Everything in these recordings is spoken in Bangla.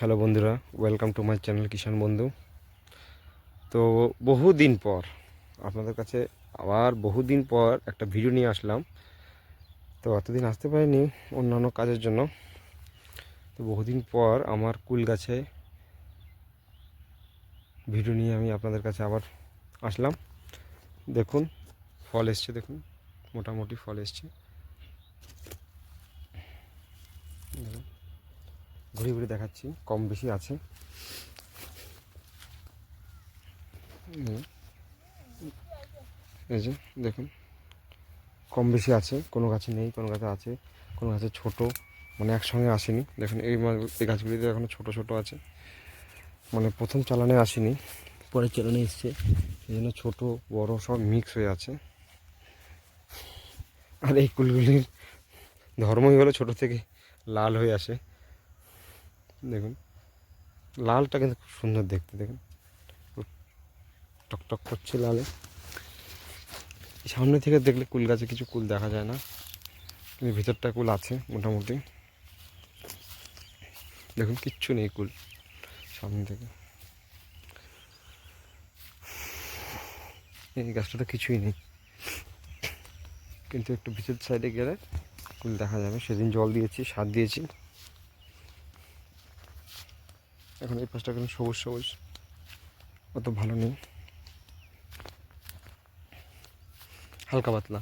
হ্যালো বন্ধুরা, ওয়েলকাম টু মাই চ্যানেল কিষাণ বন্ধু। তো বহুদিন পর আপনাদের কাছে আবার বহুদিন পর একটা ভিডিও নিয়ে আসলাম। তো এতদিন আসতে পারিনি অন্যান্য কাজের জন্য। তো বহুদিন পর আমার কুল গাছে ভিডিও নিয়ে আমি আপনাদের কাছে আবার আসলাম। দেখুন ফল এসছে, দেখুন মোটামুটি ফল এসছে। দেখুন ঘুরে ঘুরে দেখাচ্ছি, কম বেশি আছে। এই যে দেখুন কম বেশি আছে, কোনো গাছে নেই, কোনো গাছে আছে, কোনো গাছে ছোটো, মানে একসঙ্গে আসেনি। দেখুন এই গাছগুলিতে এখনও ছোটো ছোটো আছে, মানে প্রথম চালানে আসেনি, পরের চালানে এসছে। এই জন্য ছোটো বড়ো সব মিক্স হয়ে আছে। আর এই কুলগুলির ধর্মই হলো ছোটো থেকে লাল হয়ে আসে। দেখুন লালটা কিন্তু খুব সুন্দর দেখতে, দেখুন টকটক করছে লালে। সামনে থেকে দেখলে কুল গাছে কিছু কুল দেখা যায় না, কিন্তু ভিতরটা কুল আছে মোটামুটি। দেখুন কিচ্ছু নেই কুল সামনে থেকে। এই গাছটাতে কিছুই নেই, কিন্তু একটু ভিতর সাইডে গেলে কুল দেখা যাবে। সেদিন জল দিয়েছি, সার দিয়েছি। এখন এই পাশটা কিন্তু সবুজ সবুজ, অত ভালো নেই, হালকা পাতলা।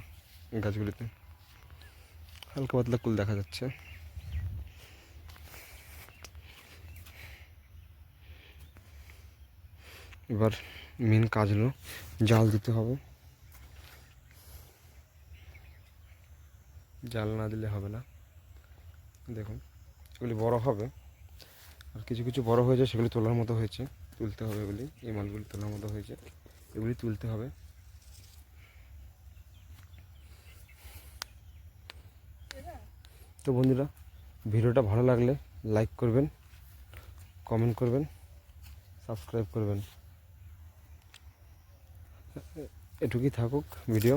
গাছগুলিতে হালকা পাতলা কুল দেখা যাচ্ছে। এবার মেন কাজ হলো জাল দিতে হবে। জাল না দিলে হবে না। দেখুন এগুলি বড় হবে, আর কিছু কিছু বড় হয়েছে, সেগুলি তোলার মতো হয়েছে, তুলতে হবে। এগুলি এই মালগুলি তোলার মতো হয়েছে, এগুলি তুলতে হবে। তো বন্ধুরা, ভিডিওটা ভালো লাগলে লাইক করবেন, কমেন্ট করবেন, সাবস্ক্রাইব করবেন। এটুকুই থাকুক ভিডিও।